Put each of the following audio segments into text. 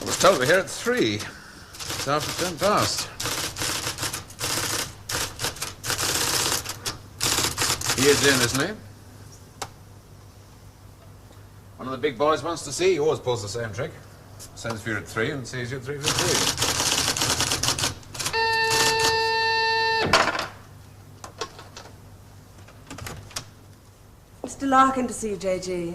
was told we're here at 3. It's after 10 past. He is in, isn't he? One of the big boys wants to see. He always pulls the same trick. Sends for you at 3 and sees you at 3:15. Mr. Larkin to see you, J.G.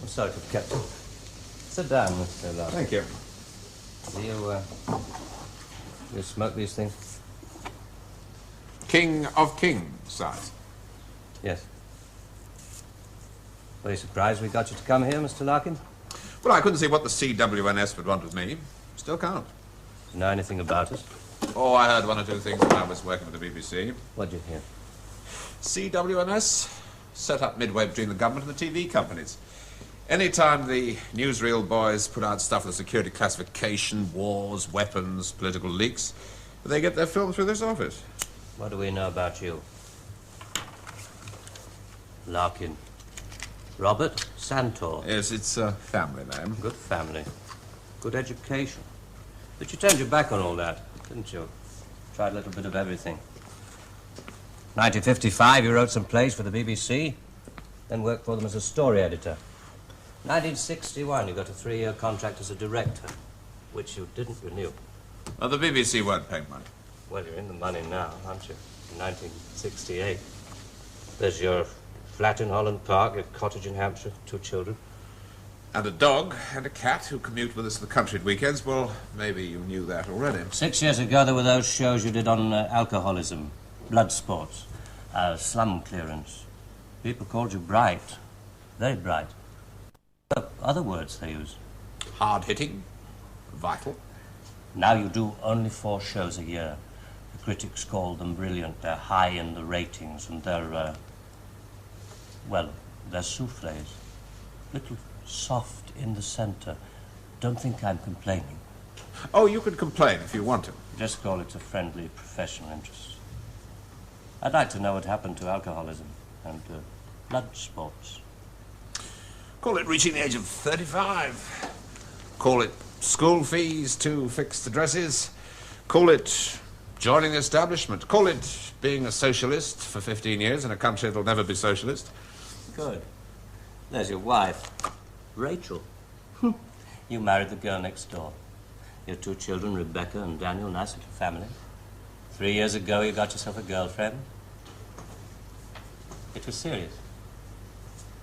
I'm sorry to have kept you. Sit down, Mr. Larkin. Thank you. Do you smoke these things? King of Kings, size. Yes. Were you surprised we got you to come here, Mr. Larkin? Well, I couldn't see what the CWNS would want with me. Still can't. Do you know anything about us? Oh, I heard 1 or 2 things when I was working with the BBC. What'd you hear? CWNS set up midway between the government and the TV companies. Anytime the newsreel boys put out stuff with security classification, wars, weapons, political leaks, they get their film through this office. What do we know about you? Larkin. Robert Santor. Yes, it's a family name. Good family. Good education. But you turned your back on all that, didn't you? Tried a little bit of everything. 1955, you wrote some plays for the BBC, then worked for them as a story editor. 1961, you got a 3-year contract as a director, which you didn't renew. Well, the BBC weren't paying money. Well, you're in the money now, aren't you? In 1968. There's your flat in Holland Park, your cottage in Hampshire, 2 children. And a dog and a cat who commute with us to the country at weekends. Well, maybe you knew that already. 6 years ago, there were those shows you did on alcoholism, blood sports, slum clearance. People called you bright. Very bright. Other words they use. Hard-hitting. Vital. Now you do only 4 shows a year. The critics call them brilliant. They're high in the ratings, and they're, well, they're souffles. Little soft in the center. Don't think I'm complaining. Oh, you can complain if you want to. Just call it a friendly professional interest. I'd like to know what happened to alcoholism and blood sports. Call it reaching the age of 35. Call it school fees, 2 fixed addresses. Call it joining the establishment. Call it being a socialist for 15 years in a country that'll never be socialist. Good. There's your wife, Rachel. You married the girl next door. Your 2 children, Rebecca and Daniel, nice little family. 3 years ago, you got yourself a girlfriend. It was serious.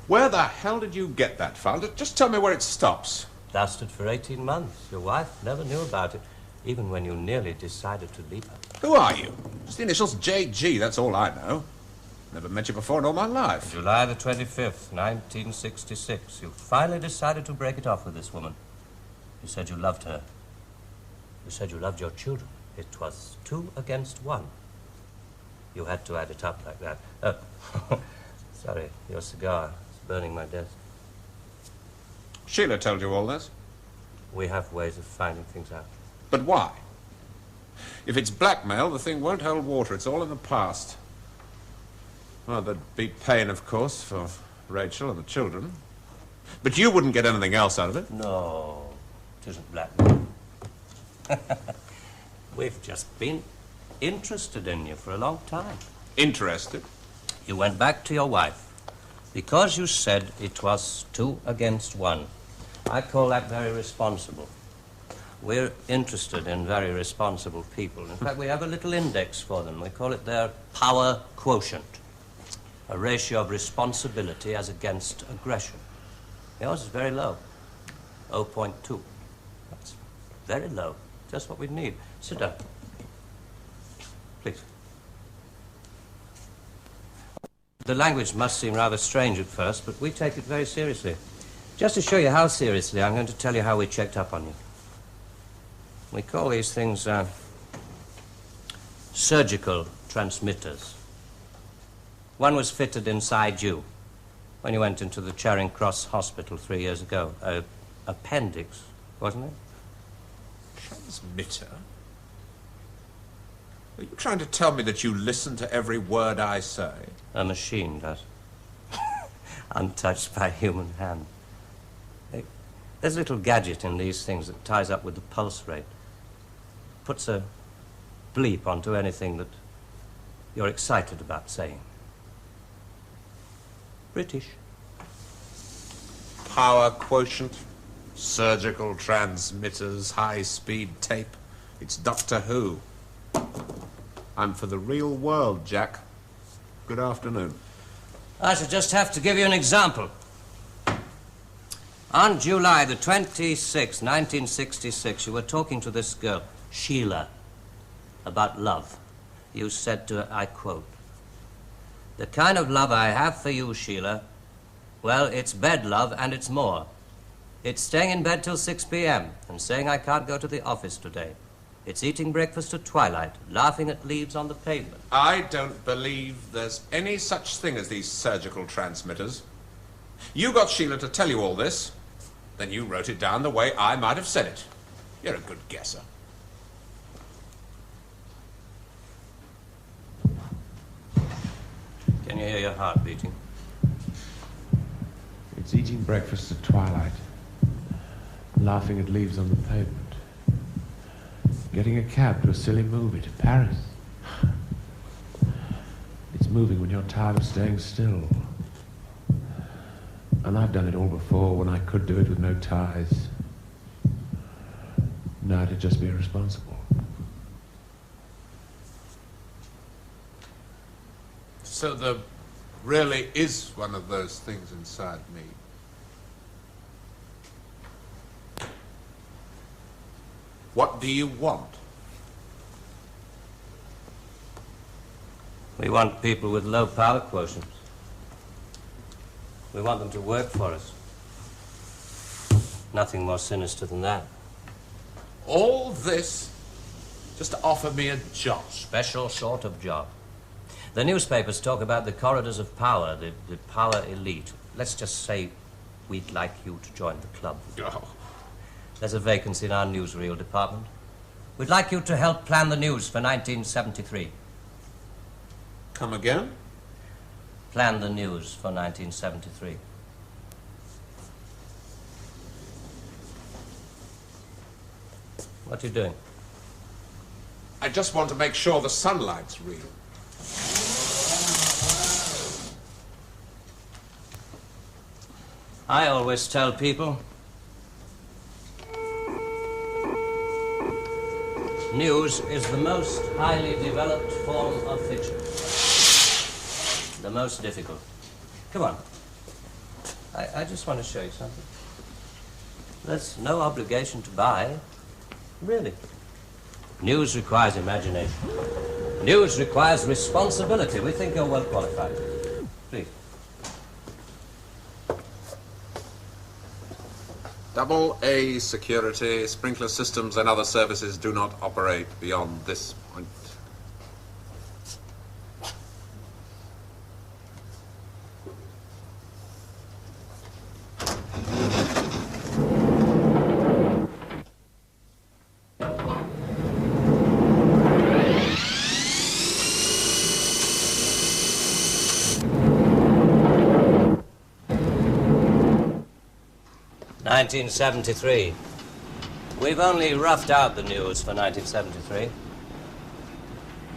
Where the hell did you get that file? Just tell me where it stops. Lasted for 18 months. Your wife never knew about it, even when you nearly decided to leave her. Who are you? Just the initials JG, that's all I know. Never met you before in all my life. July the 25th, 1966. You finally decided to break it off with this woman. You said you loved her. You said you loved your children. It was 2 against 1. You had to add it up like that. Sorry, your cigar is burning my desk. Sheila told you all this? We have ways of finding things out. But why? If it's blackmail, the thing won't hold water. It's all in the past. Well, there'd be pain, of course, for Rachel and the children. But you wouldn't get anything else out of it. No, it isn't blackmail. We've just been interested in you for a long time. Interested? You went back to your wife because you said it was 2 against 1. I call that very responsible. We're interested in very responsible people. In fact, we have a little index for them. We call it their power quotient, a ratio of responsibility as against aggression. Yours is very low, 0.2. That's very low, just what we need. Sit down, please. The language must seem rather strange at first, but we take it very seriously. Just to show you how seriously, I'm going to tell you how we checked up on you. We call these things surgical transmitters. One was fitted inside you when you went into the Charing Cross Hospital 3 years ago. Appendix, wasn't it? Transmitter? Are you trying to tell me that you listen to every word I say? A machine does. untouched by human hand. There's a little gadget in these things that ties up with the pulse rate. Puts a bleep onto anything that you're excited about saying. British. Power quotient, surgical transmitters, high-speed tape. It's Doctor Who. I'm for the real world, Jack. Good afternoon. I shall just have to give you an example. On July the 26th, 1966, you were talking to this girl, Sheila, about love. You said to her, I quote, "The kind of love I have for you, Sheila, well, it's bed love and it's more. It's staying in bed till 6 p.m. and saying I can't go to the office today. It's eating breakfast at twilight, laughing at leaves on the pavement." I don't believe there's any such thing as these surgical transmitters. You got Sheila to tell you all this, then you wrote it down the way I might have said it. You're a good guesser. Can you hear your heart beating? It's eating breakfast at twilight, laughing at leaves on the pavement, getting a cab to a silly movie to Paris. It's moving when you're tired of staying still. And I've done it all before when I could do it with no ties. Now to just be irresponsible. So there really is one of those things inside me. What do you want? We want people with low power quotients. We want them to work for us. Nothing more sinister than that. All this just to offer me a job. Special sort of job. The newspapers talk about the corridors of power, the power elite. Let's just say we'd like you to join the club. Oh. There's a vacancy in our newsreel department. We'd like you to help plan the news for 1973. Come again? Plan the news for 1973. What are you doing? I just want to make sure the sunlight's real. I always tell people, news is the most highly developed form of fiction. The most difficult. Come on. I just want to show you something. There's no obligation to buy. Really. News requires imagination. News requires responsibility. We think you're well qualified. Please. Double A security, sprinkler systems and other services do not operate beyond this point. '73. We've only roughed out the news for 1973.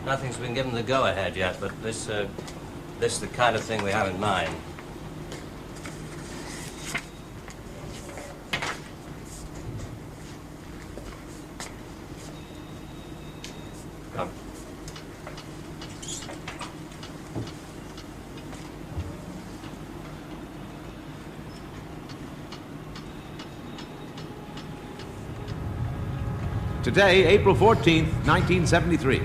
Nothing's been given the go-ahead yet, but this is the kind of thing we have in mind. Come. Today, April 14th, 1973.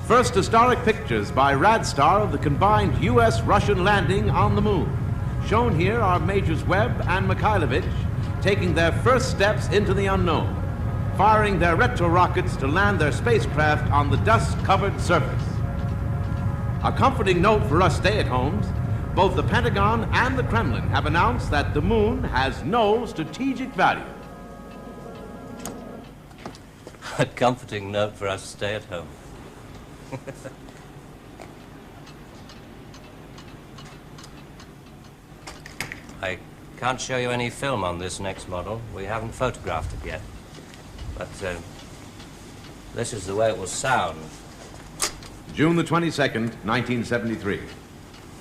First historic pictures by Radstar of the combined U.S.-Russian landing on the moon. Shown here are Majors Webb and Mikhailovich taking their first steps into the unknown, firing their retro rockets to land their spacecraft on the dust-covered surface. A comforting note for us stay-at-homes, both the Pentagon and the Kremlin have announced that the moon has no strategic value. A comforting note for us to stay at home. I can't show you any film on this next model. We haven't photographed it yet. But this is the way it will sound. June the 22nd, 1973.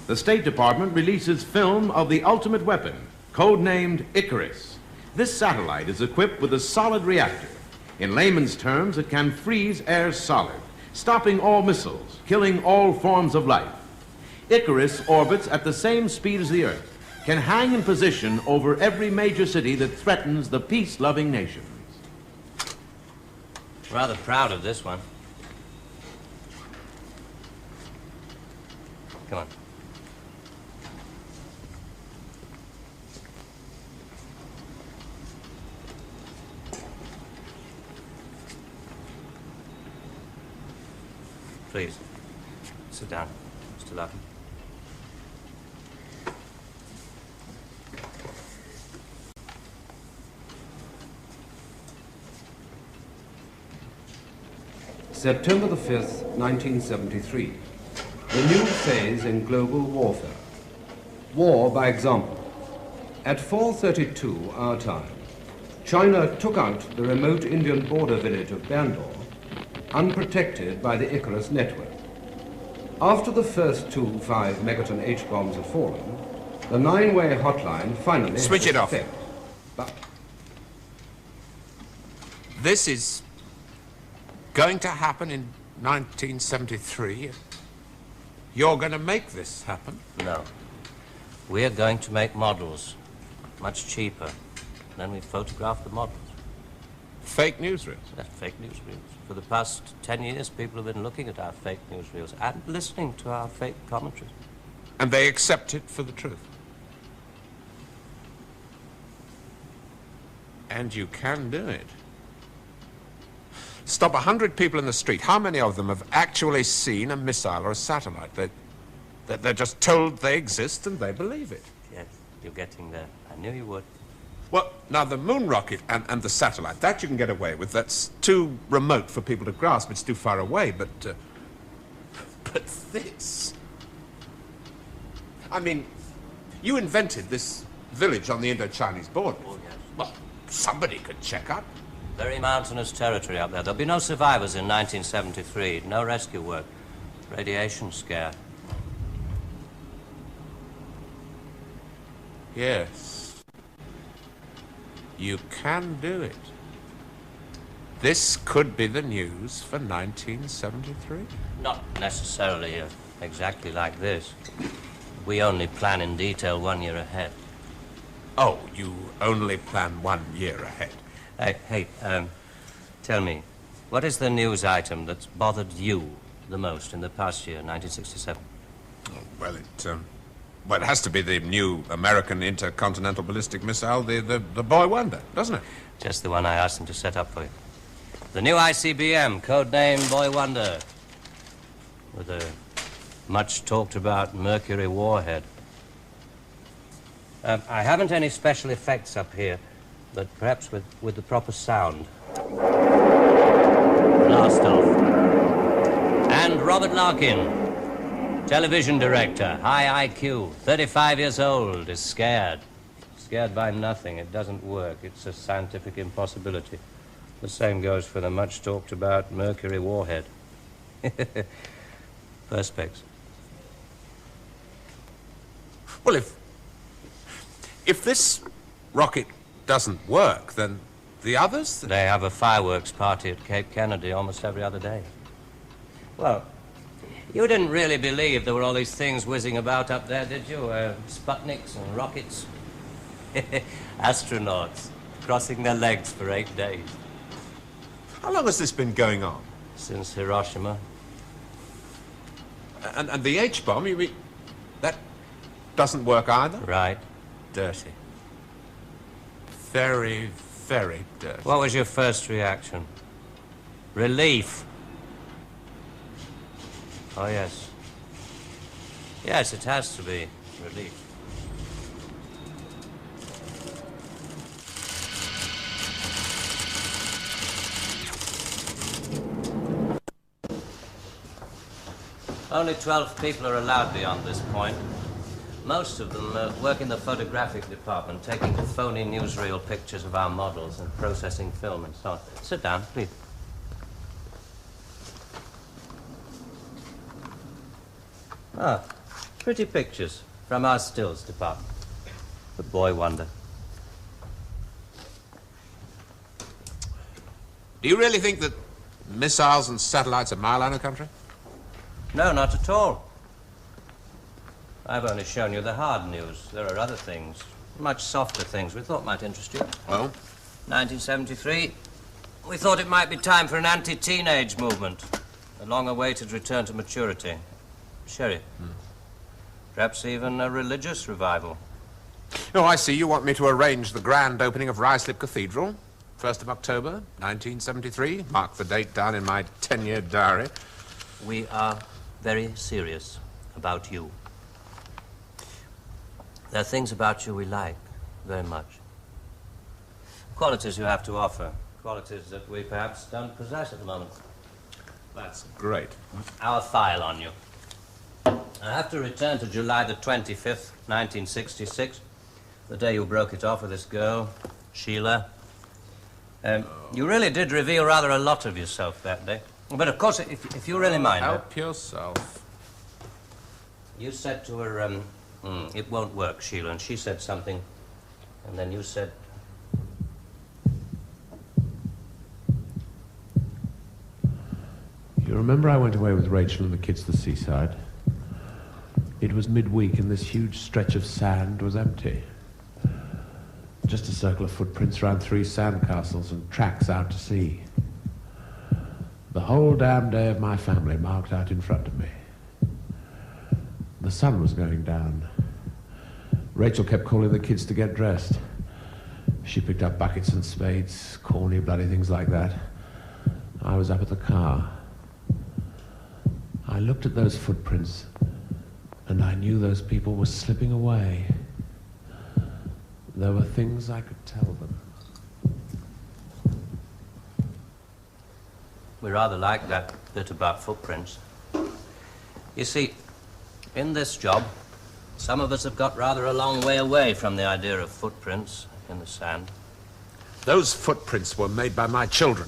The State Department releases film of the ultimate weapon, codenamed Icarus. This satellite is equipped with a solid reactor. In layman's terms, it can freeze air solid, stopping all missiles, killing all forms of life. Icarus orbits at the same speed as the Earth, can hang in position over every major city that threatens the peace-loving nations. Rather proud of this one. Come on. Please, sit down, Mr. Larkin. September the 5th, 1973. The new phase in global warfare. War by example. At 4:32 our time, China took out the remote Indian border village of Bandor, unprotected by the Icarus network. After the first two 5-megaton H-bombs have fallen, the 9-way hotline finally Switch has it off. effect. But This is going to happen in 1973. You're going to make this happen? No. We're going to make models, much cheaper. Then we photograph the models. Fake newsreels. That's fake newsreels. For the past 10 years, people have been looking at our fake newsreels and listening to our fake commentaries. And they accept it for the truth. And you can do it. Stop 100 people in the street. How many of them have actually seen a missile or a satellite? They're just told they exist and they believe it. Yes, you're getting there. I knew you would. Well, now the moon rocket and the satellite, that you can get away with. That's too remote for people to grasp. It's too far away, but this... I mean, you invented this village on the Indo-Chinese border. Oh, yes. Well, somebody could check up. Very mountainous territory up there. There'll be no survivors in 1973. No rescue work. Radiation scare. Yes. You can do it. This could be the news for 1973. Not necessarily exactly like this. We only plan in detail 1 year ahead. Oh, you only plan 1 year ahead. Hey, tell me, what is the news item that's bothered you the most in the past year, 1967? Oh, well, it has to be the new American intercontinental ballistic missile, the Boy Wonder, doesn't it? Just the one I asked him to set up for you. The new ICBM, codenamed Boy Wonder, with a much-talked-about Mercury warhead. I haven't any special effects up here, but perhaps with the proper sound. Blast off. And Robert Larkin, television director, high IQ, 35 years old, is scared. Scared by nothing. It doesn't work. It's a scientific impossibility. The same goes for the much-talked-about Mercury warhead. Perspex. Well, if this rocket doesn't work, then the others... They have a fireworks party at Cape Kennedy almost every other day. Well, you didn't really believe there were all these things whizzing about up there, did you? Sputniks and rockets. Astronauts crossing their legs for 8 days. How long has this been going on? Since Hiroshima. And the H-bomb, you mean... that doesn't work either? Right. Dirty. Very, very dirty. What was your first reaction? Relief. Oh, yes. Yes, it has to be relief. Only 12 people are allowed beyond this point. Most of them work in the photographic department, taking phony newsreel pictures of our models and processing film and so on. Sit down, please. Ah, pretty pictures from our stills department. The boy wonder. Do you really think that missiles and satellites are mile out of the country? No, not at all. I've only shown you the hard news. There are other things, much softer things we thought might interest you. Well? 1973, we thought it might be time for an anti-teenage movement. A long-awaited return to maturity. Sherry. Perhaps even a religious revival. Oh, I see. You want me to arrange the grand opening of Ruislip Cathedral. 1st of October, 1973. Mark the date down in my 10-year diary. We are very serious about you. There are things about you we like very much. Qualities you have to offer. Qualities that we perhaps don't possess at the moment. That's great. Our file on you. I have to return to July the 25th, 1966, the day you broke it off with this girl, Sheila. You really did reveal rather a lot of yourself that day. But of course, if you really mind... Help yourself. You said to her, it won't work, Sheila, and she said something, and then you said... You remember I went away with Rachel and the kids to the seaside? It was midweek and this huge stretch of sand was empty. Just a circle of footprints around 3 sandcastles and tracks out to sea. The whole damn day of my family marked out in front of me. The sun was going down. Rachel kept calling the kids to get dressed. She picked up buckets and spades, corny bloody things like that. I was up at the car. I looked at those footprints and I knew those people were slipping away. There were things I could tell them. We rather like that bit about footprints. You see, in this job, some of us have got rather a long way away from the idea of footprints in the sand. Those footprints were made by my children.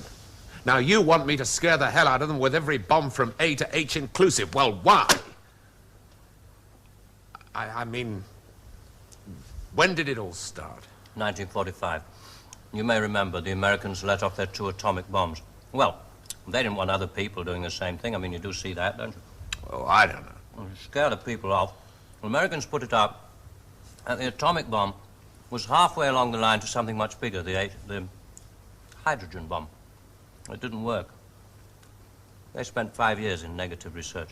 Now you want me to scare the hell out of them with every bomb from A to H inclusive. Well, why? I mean, when did it all start? 1945. You may remember the Americans let off their 2 atomic bombs. Well, they didn't want other people doing the same thing. I mean, you do see that, don't you? Oh, I don't know. Well, to scare the people off, the Americans put it up, and the atomic bomb was halfway along the line to something much bigger, the hydrogen bomb. It didn't work. They spent 5 years in negative research.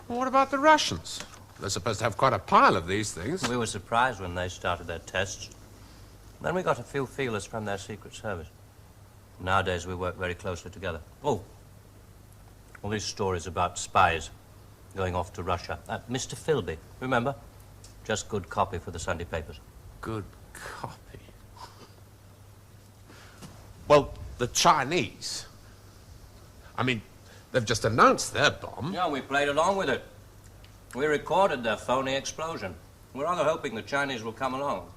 Well, what about the Russians? They're supposed to have quite a pile of these things. We were surprised when they started their tests. Then we got a few feelers from their Secret Service. Nowadays, we work very closely together. Oh, all these stories about spies going off to Russia. Mr. Philby, remember? Just good copy for the Sunday papers. Good copy. Well, the Chinese. I mean, they've just announced their bomb. Yeah, we played along with it. We recorded their phony explosion. We're rather hoping the Chinese will come along,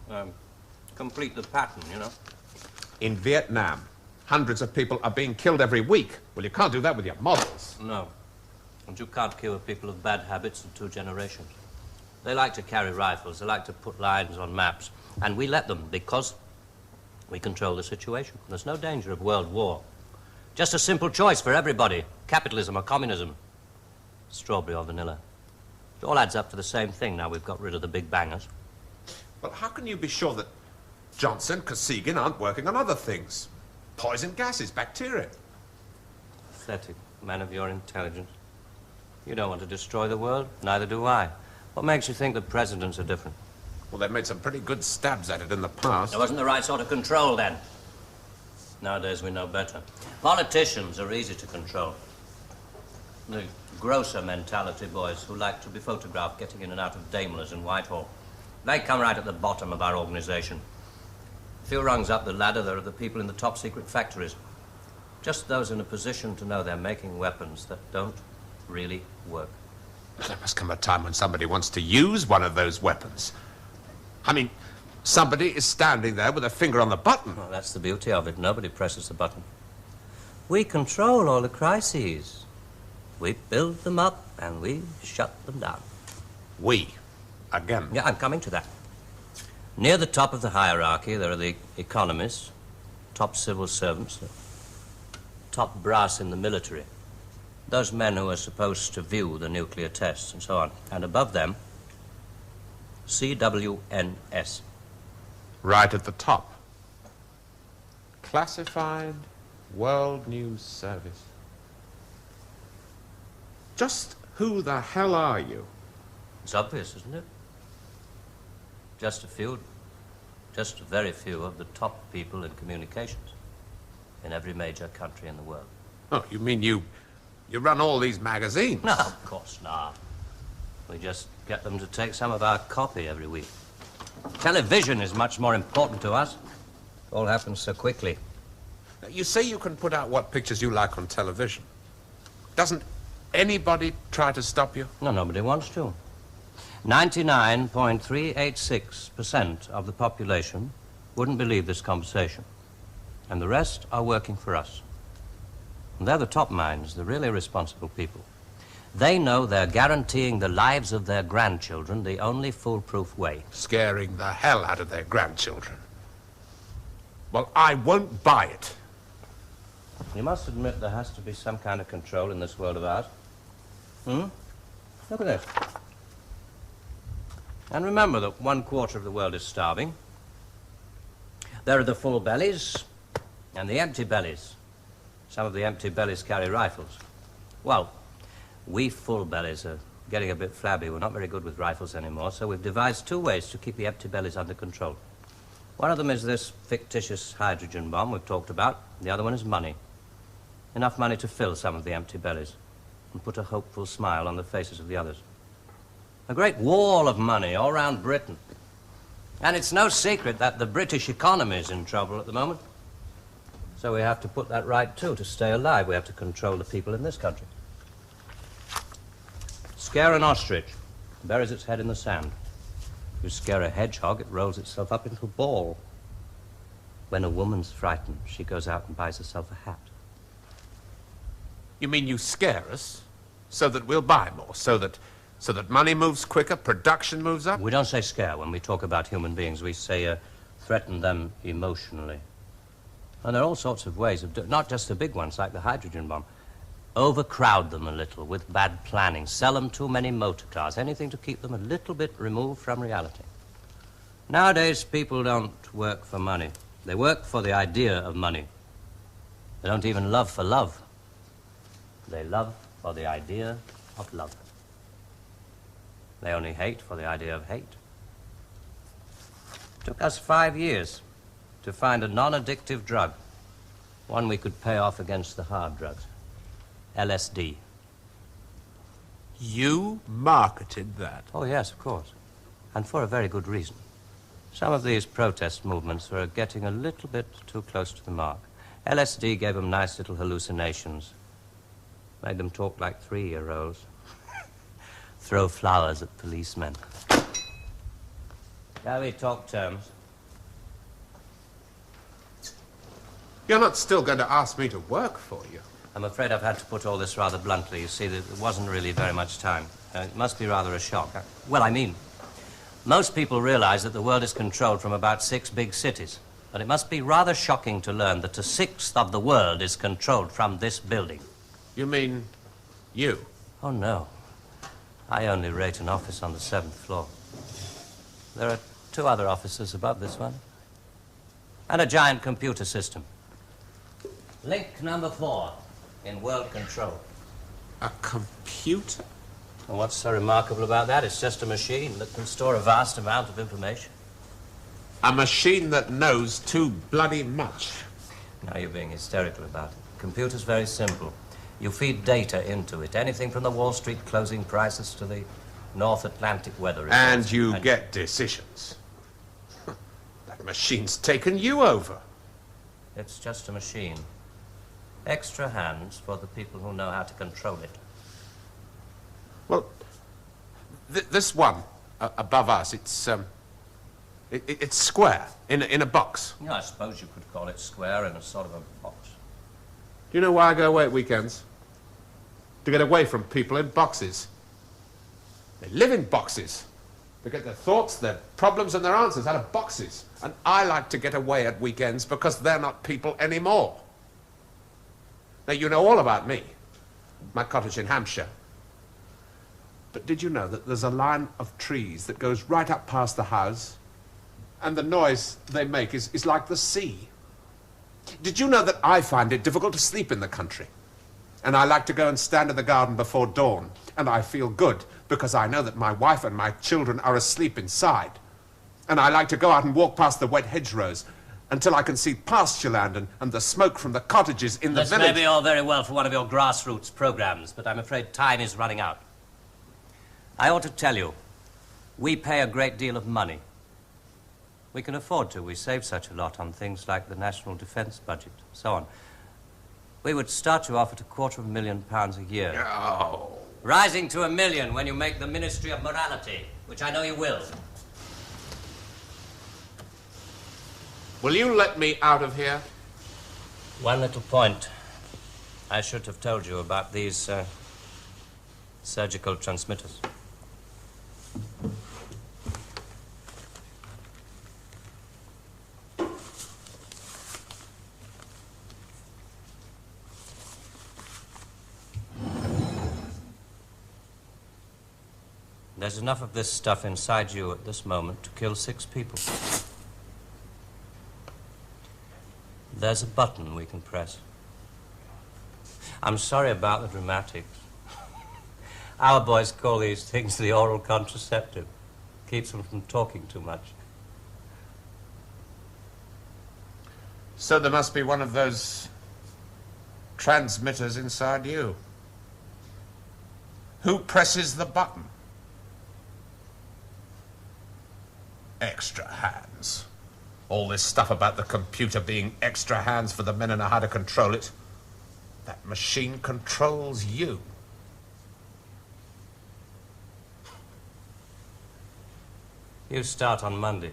complete the pattern, you know. In Vietnam, hundreds of people are being killed every week. Well, you can't do that with your models. No. And you can't cure people of bad habits in 2 generations. They like to carry rifles. They like to put lines on maps. And we let them because we control the situation. There's no danger of world war. Just a simple choice for everybody. Capitalism or communism. Strawberry or vanilla. It all adds up to the same thing now we've got rid of the big bangers. Well, how can you be sure that Johnson, Kosygin aren't working on other things? Poison gases, bacteria. Pathetic man of your intelligence. You don't want to destroy the world, neither do I. What makes you think the presidents are different? Well, they've made some pretty good stabs at it in the past. There wasn't the right sort of control then. Nowadays we know better. Politicians are easy to control. The grosser mentality boys who like to be photographed getting in and out of Daimlers in Whitehall. They come right at the bottom of our organization. A few rungs up the ladder, there are the people in the top secret factories. Just those in a position to know they're making weapons that don't really work. There must come a time when somebody wants to use one of those weapons. I mean, somebody is standing there with a finger on the button. Well, that's the beauty of it. Nobody presses the button. We control all the crises. We build them up and we shut them down. We. Again. Yeah, I'm coming to that. Near the top of the hierarchy, there are the economists, top civil servants, the top brass in the military, those men who are supposed to view the nuclear tests and so on. And above them, CWNS. Right at the top. Classified World News Service. Just who the hell are you? It's obvious, isn't it? Just a very few of the top people in communications in every major country in the world. Oh, you mean you run all these magazines? No, of course not. We just get them to take some of our copy every week. Television is much more important to us. It all happens so quickly. You say you can put out what pictures you like on television. Doesn't anybody try to stop you? No, nobody wants to. 99.386% of the population wouldn't believe this conversation. And the rest are working for us. And they're the top minds, the really responsible people. They know they're guaranteeing the lives of their grandchildren the only foolproof way. Scaring the hell out of their grandchildren. Well, I won't buy it. You must admit there has to be some kind of control in this world of ours. Look at this. And remember that 1/4 of the world is starving. There are the full bellies and the empty bellies. Some of the empty bellies carry rifles. Well, we full bellies are getting a bit flabby. We're not very good with rifles anymore, so we've devised 2 ways to keep the empty bellies under control. One of them is this fictitious hydrogen bomb we've talked about. The other one is money. Enough money to fill some of the empty bellies and put a hopeful smile on the faces of the others. A great wall of money all around Britain. And it's no secret that the British economy is in trouble at the moment. So we have to put that right, too, to stay alive. We have to control the people in this country. Scare an ostrich, it buries its head in the sand. You scare a hedgehog, it rolls itself up into a ball. When a woman's frightened, she goes out and buys herself a hat. You mean you scare us so that we'll buy more, so that money moves quicker, production moves up? We don't say scare when we talk about human beings. We say threaten them emotionally. And there are all sorts of ways of not just the big ones like the hydrogen bomb. Overcrowd them a little with bad planning. Sell them too many motor cars. Anything to keep them a little bit removed from reality. Nowadays, people don't work for money. They work for the idea of money. They don't even love for love. They love for the idea of love. They only hate for the idea of hate. It took us 5 years to find a non-addictive drug, one we could pay off against the hard drugs. LSD. You marketed that? Oh, yes, of course. And for a very good reason. Some of these protest movements were getting a little bit too close to the mark. LSD gave them nice little hallucinations. Made them talk like 3-year-olds. Throw flowers at policemen. Shall we talk terms? You're not still going to ask me to work for you? I'm afraid I've had to put all this rather bluntly. You see, there wasn't really very much time. It must be rather a shock. Well, I mean, most people realize that the world is controlled from about 6 big cities. But it must be rather shocking to learn that a 1/6 of the world is controlled from this building. You mean you? Oh, no. I only rate an office on the 7th floor. There are 2 other offices above this one. And a giant computer system. Link number 4 in world control. A computer? And what's so remarkable about that? It's just a machine that can store a vast amount of information. A machine that knows too bloody much. Now you're being hysterical about it. Computer's very simple. You feed data into it, anything from the Wall Street closing prices to the North Atlantic weather reports. And you get decisions. That machine's taken you over. It's just a machine. Extra hands for the people who know how to control it. Well, This one above us, it's square in a box. Yeah, I suppose you could call it square in a sort of a box. Do you know why I go away at weekends? To get away from people in boxes. They live in boxes. They get their thoughts, their problems and their answers out of boxes. And I like to get away at weekends because they're not people anymore. Now, you know all about me, my cottage in Hampshire. But did you know that there's a line of trees that goes right up past the house? And the noise they make is like the sea. Did you know that I find it difficult to sleep in the country? And I like to go and stand in the garden before dawn. And I feel good because I know that my wife and my children are asleep inside. And I like to go out and walk past the wet hedgerows until I can see pasture land and the smoke from the cottages in the village. This may be all very well for one of your grassroots programs, but I'm afraid time is running out. I ought to tell you, we pay a great deal of money. We can afford to. We save such a lot on things like the national defence budget, so on. We would start you off at £250,000 a year. Oh. Rising to £1 million when you make the Ministry of Morality, which I know you will. Will you let me out of here? One little point. I should have told you about these surgical transmitters. There's enough of this stuff inside you at this moment to kill 6 people. There's a button we can press. I'm sorry about the dramatics. Our boys call these things the oral contraceptive. Keeps them from talking too much. So there must be one of those transmitters inside you. Who presses the button? Extra hands. All this stuff about the computer being extra hands for the men who know how to control it. That machine controls you. You start on Monday.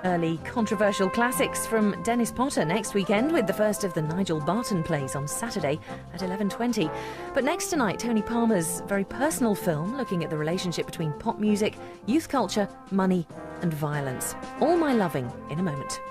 Early controversial classics from Dennis Potter next weekend, with the first of the Nigel Barton plays on Saturday at 11:20. But next tonight, Tony Palmer's very personal film looking at the relationship between pop music, youth culture, money and violence. All My Loving in a moment.